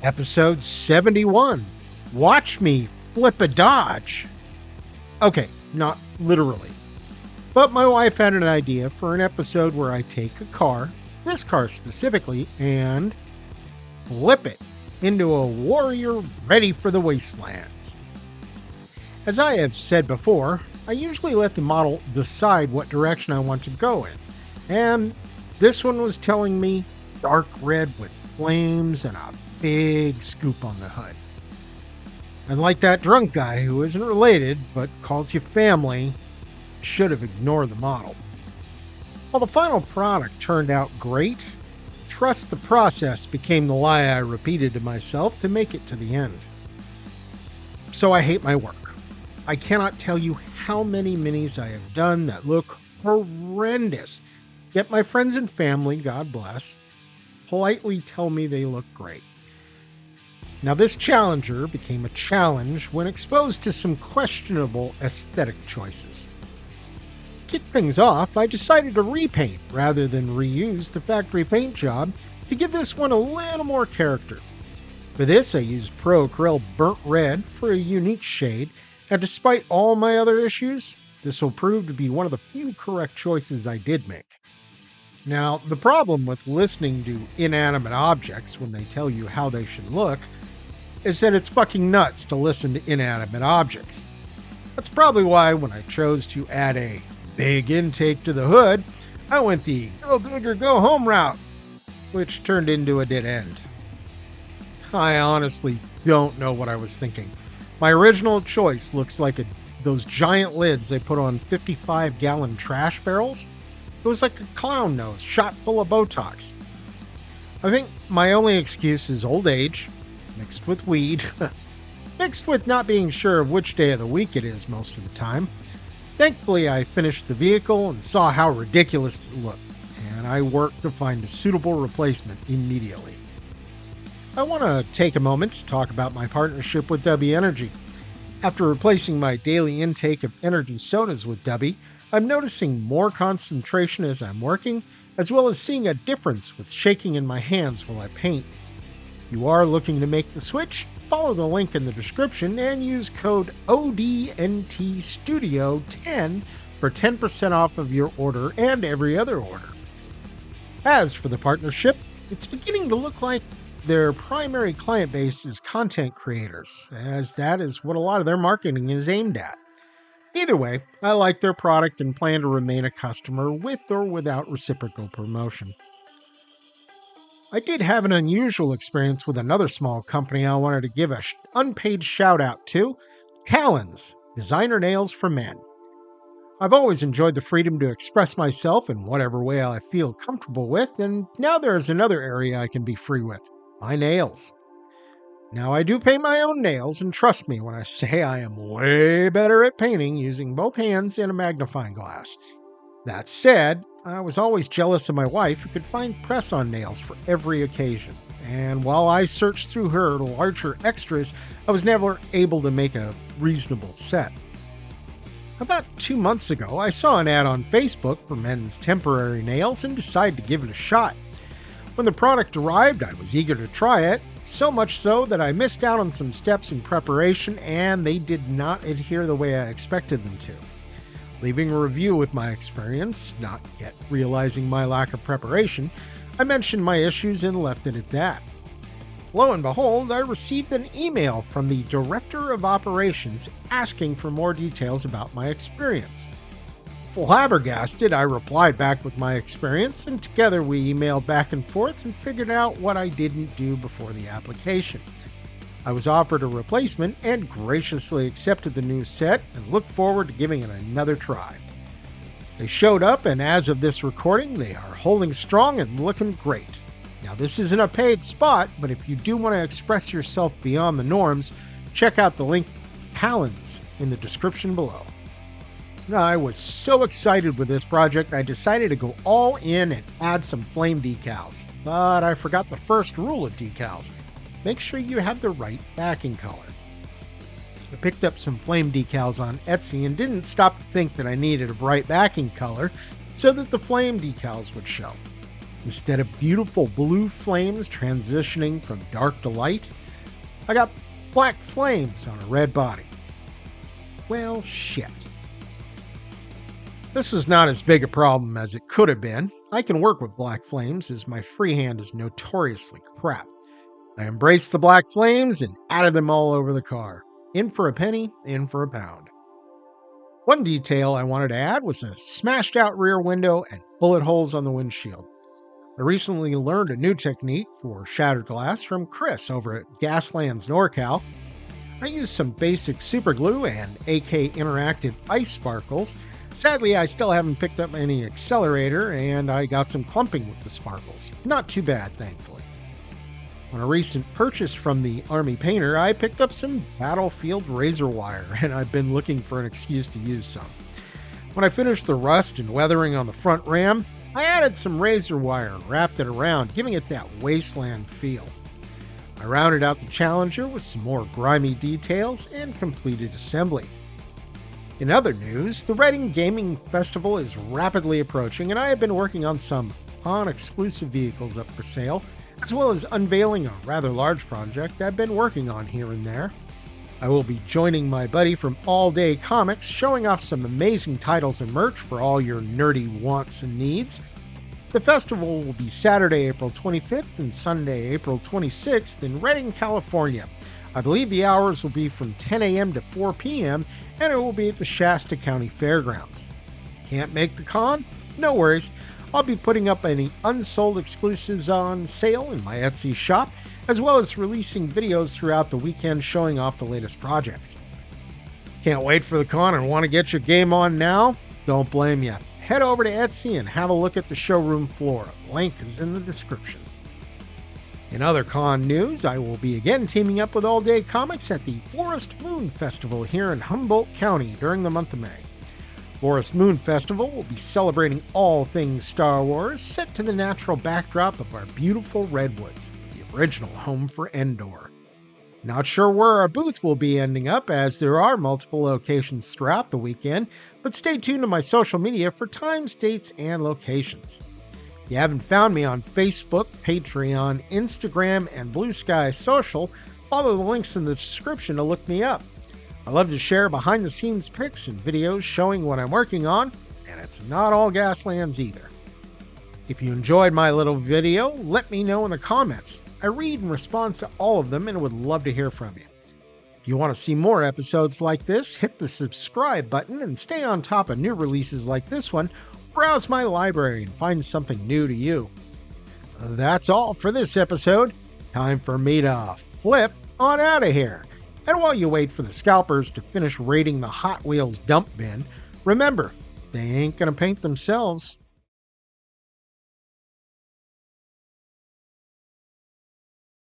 Episode 71. Watch me flip a Dodge. Okay, not literally. But my wife had an idea for an episode where I take a car, this car specifically, and flip it into a warrior ready for the wastelands. As I have said before, I usually let the model decide what direction I want to go in. And this one was telling me dark red with flames and a big scoop on the hood. And like that drunk guy who isn't related but calls you family, should have ignored the model. While the final product turned out great, trust the process became the lie I repeated to myself to make it to the end. So I hate my work. I cannot tell you how many minis I have done that look horrendous, yet my friends and family, God bless, politely tell me they look great. Now this Challenger became a challenge when exposed to some questionable aesthetic choices. To kick things off, I decided to repaint rather than reuse the factory paint job to give this one a little more character. For this, I used Pro Acrylic Burnt Red for a unique shade, and despite all my other issues, this will prove to be one of the few correct choices I did make. Now, the problem with listening to inanimate objects when they tell you how they should look is that it's fucking nuts to listen to inanimate objects. That's probably why when I chose to add a big intake to the hood, I went the go big or go home route, which turned into a dead end. I honestly don't know what I was thinking. My original choice looks like those giant lids they put on 55-gallon trash barrels. It was like a clown nose shot full of Botox. I think my only excuse is old age, mixed with weed, mixed with not being sure of which day of the week it is most of the time. Thankfully, I finished the vehicle and saw how ridiculous it looked, and I worked to find a suitable replacement immediately. I want to take a moment to talk about my partnership with W Energy. After replacing my daily intake of energy sodas with W, I'm noticing more concentration as I'm working, as well as seeing a difference with shaking in my hands while I paint. If you are looking to make the switch, follow the link in the description and use code ODNTStudio10 for 10% off of your order and every other order. As for the partnership, it's beginning to look like their primary client base is content creators, as that is what a lot of their marketing is aimed at. Either way, I like their product and plan to remain a customer with or without reciprocal promotion. I did have an unusual experience with another small company I wanted to give an unpaid shout out to, Gaslands, designer nails for men. I've always enjoyed the freedom to express myself in whatever way I feel comfortable with, and now there's another area I can be free with. My nails. Now I do paint my own nails, and trust me when I say I am way better at painting using both hands and a magnifying glass. That said, I was always jealous of my wife who could find press-on nails for every occasion, and while I searched through her larger extras, I was never able to make a reasonable set. About 2 months ago, I saw an ad on Facebook for men's temporary nails and decided to give it a shot. When the product arrived, I was eager to try it, so much so that I missed out on some steps in preparation and they did not adhere the way I expected them to. Leaving a review with my experience, not yet realizing my lack of preparation, I mentioned my issues and left it at that. Lo and behold, I received an email from the Director of Operations asking for more details about my experience. Flabbergasted, I replied back with my experience, and together we emailed back and forth and figured out what I didn't do before the application. I was offered a replacement and graciously accepted the new set and looked forward to giving it another try. They showed up, and as of this recording, they are holding strong and looking great. Now, this isn't a paid spot, but if you do want to express yourself beyond the norms, check out the link to Gaslands in the description below. Now, I was so excited with this project, I decided to go all in and add some flame decals. But I forgot the first rule of decals. Make sure you have the right backing color. I picked up some flame decals on Etsy and didn't stop to think that I needed a bright backing color so that the flame decals would show. Instead of beautiful blue flames transitioning from dark to light, I got black flames on a red body. Well, shit. This was not as big a problem as it could have been. I can work with black flames as my freehand is notoriously crap. I embraced the black flames and added them all over the car. In for a penny, in for a pound. One detail I wanted to add was a smashed out rear window and bullet holes on the windshield. I recently learned a new technique for shattered glass from Chris over at Gaslands NorCal. I used some basic super glue and AK Interactive ice sparkles. Sadly, I still haven't picked up any accelerator, and I got some clumping with the sparkles. Not too bad, thankfully. On a recent purchase from the Army Painter, I picked up some Battlefield razor wire, and I've been looking for an excuse to use some. When I finished the rust and weathering on the front ram, I added some razor wire and wrapped it around, giving it that wasteland feel. I rounded out the Challenger with some more grimy details and completed assembly. In other news, the Reading Gaming Festival is rapidly approaching, and I have been working on some exclusive vehicles up for sale, as well as unveiling a rather large project I've been working on here and there. I will be joining my buddy from All Day Comics, showing off some amazing titles and merch for all your nerdy wants and needs. The festival will be Saturday, April 25th and Sunday, April 26th in Redding, California. I believe the hours will be from 10 a.m. to 4 p.m., and it will be at the Shasta County Fairgrounds. Can't make the con? No worries. I'll be putting up any unsold exclusives on sale in my Etsy shop, as well as releasing videos throughout the weekend showing off the latest projects. Can't wait for the con and want to get your game on now? Don't blame you. Head over to Etsy and have a look at the showroom floor. Link is in the description. In other con news, I will be again teaming up with All Day Comics at the Forest Moon Festival here in Humboldt County during the month of May. Forest Moon Festival will be celebrating all things Star Wars, set to the natural backdrop of our beautiful redwoods, the original home for Endor. Not sure where our booth will be ending up, as there are multiple locations throughout the weekend, but stay tuned to my social media for times, dates, and locations. If you haven't found me on Facebook, Patreon, Instagram, and Blue Sky Social, follow the links in the description to look me up. I love to share behind-the-scenes pics and videos showing what I'm working on, and it's not all Gaslands either. If you enjoyed my little video, let me know in the comments. I read and respond to all of them and would love to hear from you. If you want to see more episodes like this, hit the subscribe button and stay on top of new releases like this one. Browse my library and find something new to you. That's all for this episode. Time for me to flip on out of here. And while you wait for the scalpers to finish raiding the Hot Wheels dump bin, remember, they ain't gonna paint themselves.